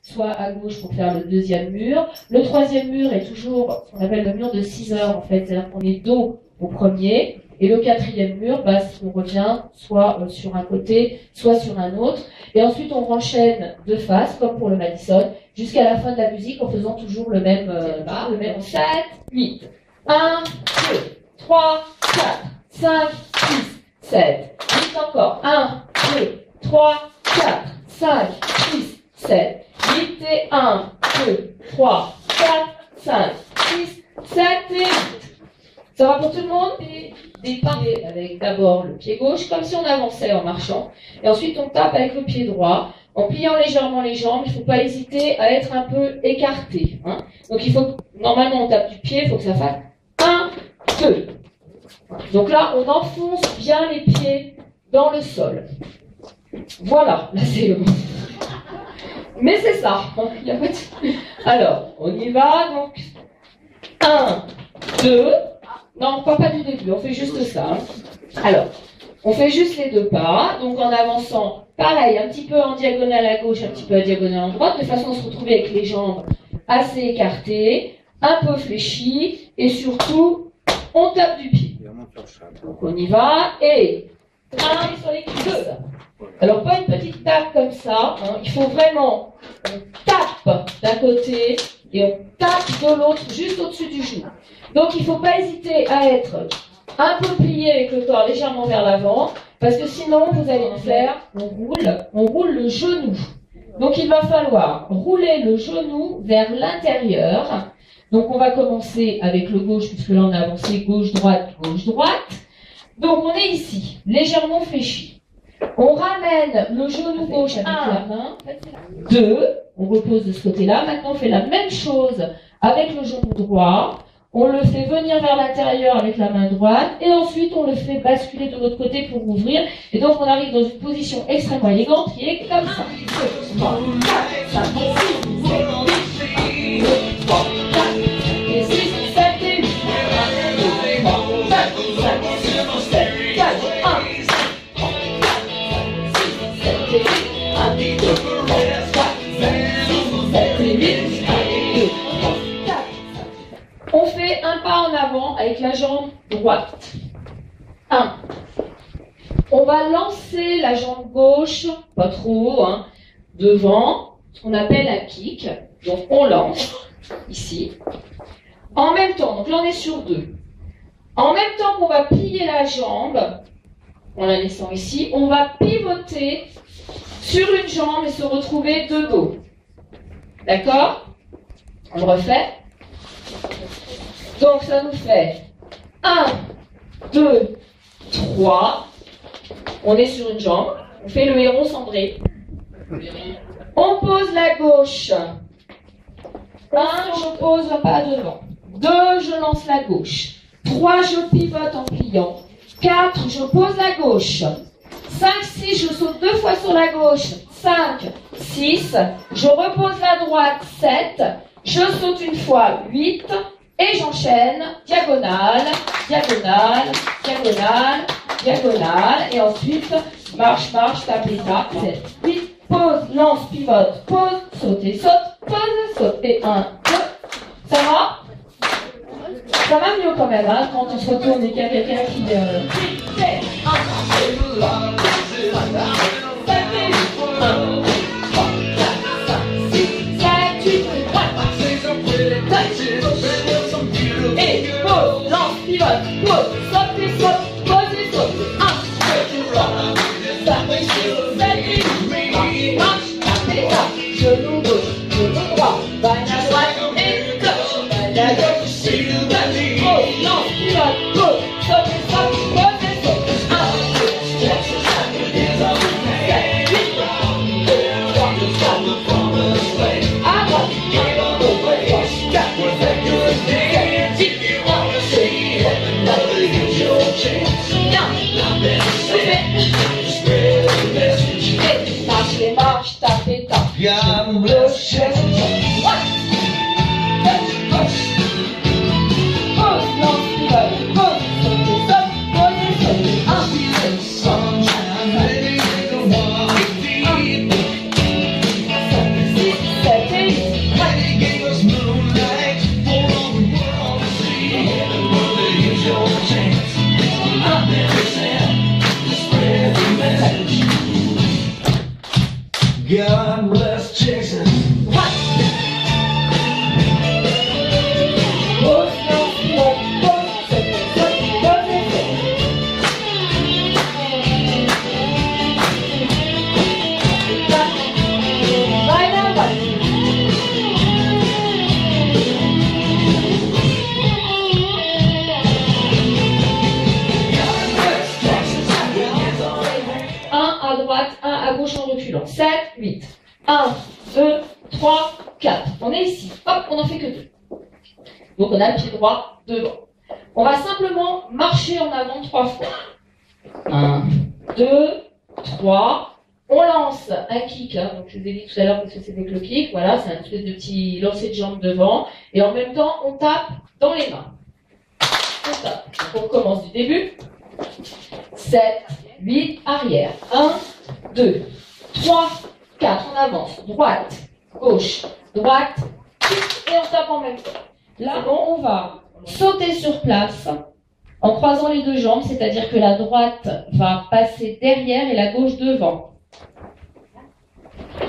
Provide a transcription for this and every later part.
soit à gauche pour faire le deuxième mur. Le troisième mur est toujours ce qu'on appelle le mur de 6 heures, en fait, c'est-à-dire qu'on est dos au premier. Et le quatrième mur, on revient soit sur un côté, soit sur un autre. Et ensuite, on enchaîne de face, comme pour le Madison, jusqu'à la fin de la musique, en faisant toujours le même 7, 8. 1, 2, 3, 4, 5, 6, 7. 8 encore. 1, 2, 3, 4, 5, 6, 7. 8 et 1, 2, 3, 4, 5, 6, 7 et 8. Ça va pour tout le monde? Des pieds avec d'abord le pied gauche, comme si on avançait en marchant. Et ensuite, on tape avec le pied droit, en pliant légèrement les jambes. Il ne faut pas hésiter à être un peu écarté. Hein. Donc, normalement, on tape du pied, il faut que ça fasse 1, 2. Donc là, on enfonce bien les pieds dans le sol. Voilà, là c'est le bon. Mais c'est ça. Il y a pas de... Alors, on y va. Donc, 1, 2. Non, pas du début, on fait juste ça. Hein. Alors, on fait juste les deux pas, donc en avançant, pareil, un petit peu en diagonale à gauche, un petit peu en diagonale à droite, de façon à se retrouver avec les jambes assez écartées, un peu fléchies, et surtout, on tape du pied. Donc on y va, et 1 sur les cuisses. Alors pas une petite tape comme ça, hein. Il faut vraiment, on tape d'un côté, et on tape de l'autre, juste au-dessus du genou. Donc il ne faut pas hésiter à être un peu plié avec le corps légèrement vers l'avant, parce que sinon vous allez le faire, on roule le genou. Donc il va falloir rouler le genou vers l'intérieur. Donc on va commencer avec le gauche, puisque là on a avancé gauche-droite, gauche-droite. Donc on est ici, légèrement fléchi. On ramène le genou gauche avec la main. 2, on repose de ce côté-là. Maintenant on fait la même chose avec le genou droit. On le fait venir vers l'intérieur avec la main droite et ensuite on le fait basculer de l'autre côté pour ouvrir. Et donc on arrive dans une position extrêmement élégante qui est comme ça. 2, 3, 4, 5, 6, 7, 8, 2, 3, 4, et 6, 7 et 8. 1, 2, 3, 4, 5, 6, 7, 4, 1, 6, 7 et 8. 1, 2, 3, 4, 5, 6, 7 et 8. On fait un pas en avant avec la jambe droite. 1. On va lancer la jambe gauche, pas trop haut, hein, devant, ce qu'on appelle un kick. Donc on lance, ici. En même temps, donc là on est sur 2. En même temps qu'on va plier la jambe, en la laissant ici, on va pivoter sur une jambe et se retrouver de dos. D'accord? On le refait. Donc ça nous fait 1, 2, 3. On est sur une jambe. On fait le héron cendré. On pose la gauche. 1, je pose le pas devant. 2, je lance la gauche. 3, je pivote en pliant. 4, je pose la gauche. 5, 6, je saute 2 fois sur la gauche. 5, 6, je repose la droite. 7, je saute une fois. 8, et j'enchaîne, diagonale, diagonale, diagonale, diagonale, et ensuite, marche, marche, tape et tape, 7, 8, pause, lance, pivote, pause, saute et saute, pause, saute, et 1, 2, ça va? Ça va mieux quand même, hein, quand on se retourne et qu'il y a quelqu'un qui... 8, 7, 1, 7, 8, 1, et pause, lance, pivote, pause, saute et saute, pause et saute. 1, 2, 3, 4, 5, 6, 7, 8, marche, tape et tape, genou gauche, genou droit, balle à droite et gauche, balle à gauche, gauche, pause, lance, pivote, pause, saute et saute, pause et saute. 1, 2, 3, 4, 5, 6, 7, 8, 1, 2, 3, 4, à droite, 1, 2, 3, 4, 5, 6, 7, 8. Marche, tape et tape. Gauche, droite. Gauche. Pause, lance, pivote, pause, saute, pause et saute. 1, 2, 3, 4, 5, 6, 7, 8, 1, 2, 3, 4, 5, 6, 1, 2, 3, 4. On est ici. Hop, on n'en fait que 2. Donc on a le pied droit devant. On va simplement marcher en avant 3 fois. 1, 2, 3. On lance un kick, hein. Donc je vous ai dit tout à l'heure que c'était avec le kick. Voilà, c'est un espèce de petit lancer de jambe devant. Et en même temps, on tape dans les mains. On tape. Donc on commence du début. 7, 8, arrière. 1, 2, 3, 4. On avance. Droite, gauche, droite, kick. Et on tape en même temps. Là, on va sauter sur place en croisant les deux jambes, c'est-à-dire que la droite va passer derrière et la gauche devant.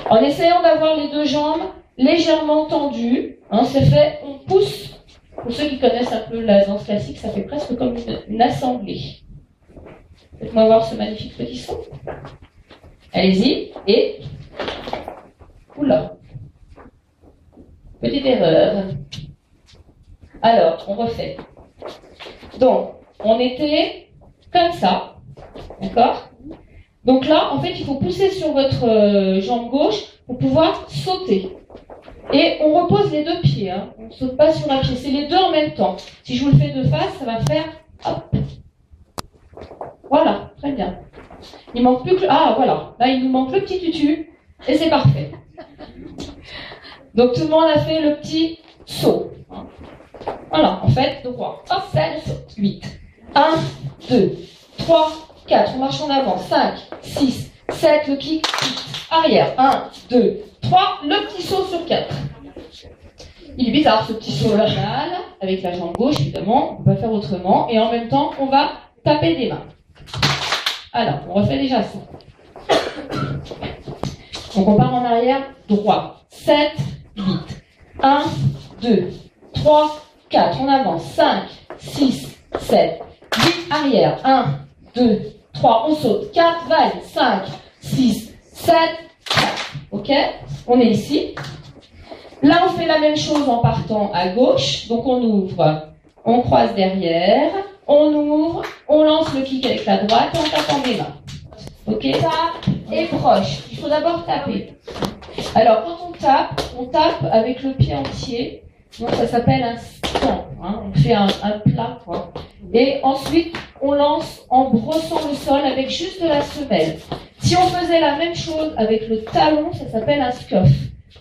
En essayant d'avoir les deux jambes légèrement tendues, hein, c'est fait, on pousse. Pour ceux qui connaissent un peu la danse classique, ça fait presque comme une assemblée. Faites-moi voir ce magnifique petit saut. Allez-y, et... Oula. Petite erreur. Alors, on refait. Donc, on était comme ça, d'accord? Donc là, en fait, il faut pousser sur votre jambe gauche pour pouvoir sauter. Et on repose les deux pieds, hein. On ne saute pas sur un pied, c'est les deux en même temps. Si je vous le fais de face, ça va faire hop. Voilà, très bien. Il manque plus que... Ah, voilà. Là, il nous manque le petit tutu, et c'est parfait. Donc, tout le monde a fait le petit saut. Hein. Voilà, en fait, droit. Hop, ça, le saut. 8. 1, 2, 3, 4. On marche en avant. 5, 6, 7, le kick, 8. Arrière. 1, 2, 3. Le petit saut sur 4. Il est bizarre, ce petit saut là, avec la jambe gauche, évidemment. On peut pas faire autrement. Et en même temps, on va taper des mains. Alors, on refait déjà ça. Donc, on part en arrière, droit. 7, 8. 1, 2, 3, 4. On avance. 5, 6, 7, 8. Arrière. 1, 2, 3. On saute. 4, vagues. 5, 6, 7, 4. OK? On est ici. Là, on fait la même chose en partant à gauche. Donc, on ouvre. On croise derrière. On ouvre. On lance le kick avec la droite en tapant des mains. OK? Tape et broche. Il faut d'abord taper. Alors, quand on tape avec le pied entier. Donc, ça s'appelle un stamp. Hein. On fait un plat, quoi. Et ensuite, on lance en brossant le sol avec juste de la semelle. Si on faisait la même chose avec le talon, ça s'appelle un scuff.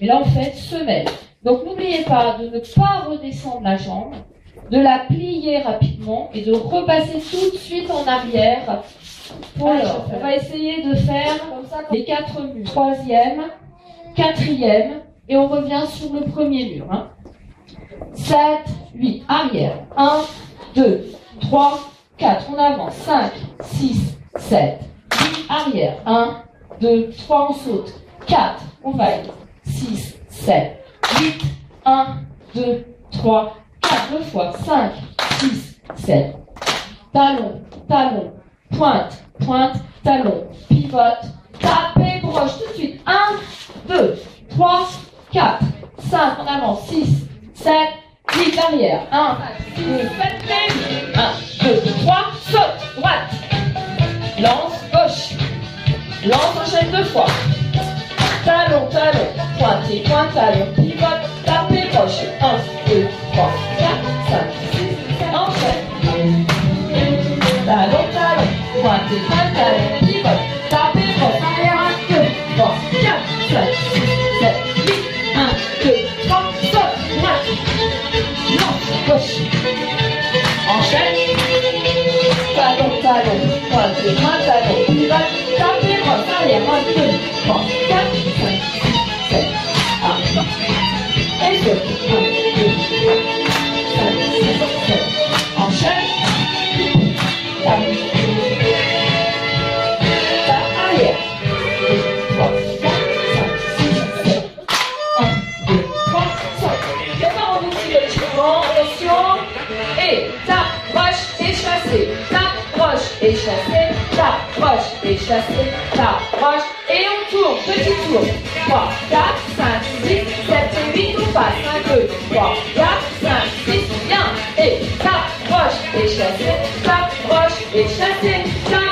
Mais là, on fait semelle. Donc, n'oubliez pas de ne pas redescendre la jambe, de la plier rapidement et de repasser tout de suite en arrière. Alors, on va essayer de faire comme ça, les 4 murs. 3e, 4e, et on revient sur le premier mur. Hein. 7, 8, arrière. 1, 2, 3, 4. On avance. 5, 6, 7, 8, arrière. 1, 2, 3, on saute. 4, on vague. 6, 7, 8, 1, 2, 3, 4. 2 fois. 5, 6, 7. Talon, talon, pointe, pointe, talon, pivote, tapez, broche. Tout de suite. 1, 2, 3, 4, 5. On avance. 6, 7, 8, arrière. 1, 2, 1, 2, 3, saute, droite. Lance, gauche. Lance, enchaîne 2 fois. Talon, talon, pointe, pointe, talon, pivote, tapez, broche. 1, 2, 3, 4, 5, 6, 7, enchaîne. Talon, talon, pointe, pointe, talon, pivote, tapez, broche. Arrière, 1, 2, 3, 4, 5, 6, 7, 8, 1, 2, 3, saute, droite. Lance, gauche. Enchaîne. Talon, talon, pointe, pointe, talon, pivote, tapez, broche. Arrière, 1, 2, 3, 4, 5, 6, 7, 1. Et 2, 1, 2, 3, 5, 6, 7. Enchaîne. Arrière. 3, 4, 5, 6, 7. 1, 2, 3, saute. Départ en outil de tirement. Attention. Et tape, broche et chassé. Tape, broche et chassé. Tape, broche et chassé. Tape, broche. Et on tourne. Petit tour. 3, 4, 5, 6, 7 et 8. On passe. 1, 2, 3, 4, 5, 6. Bien. Et tape, broche et chassé. Tape, broche et chassé. Tape,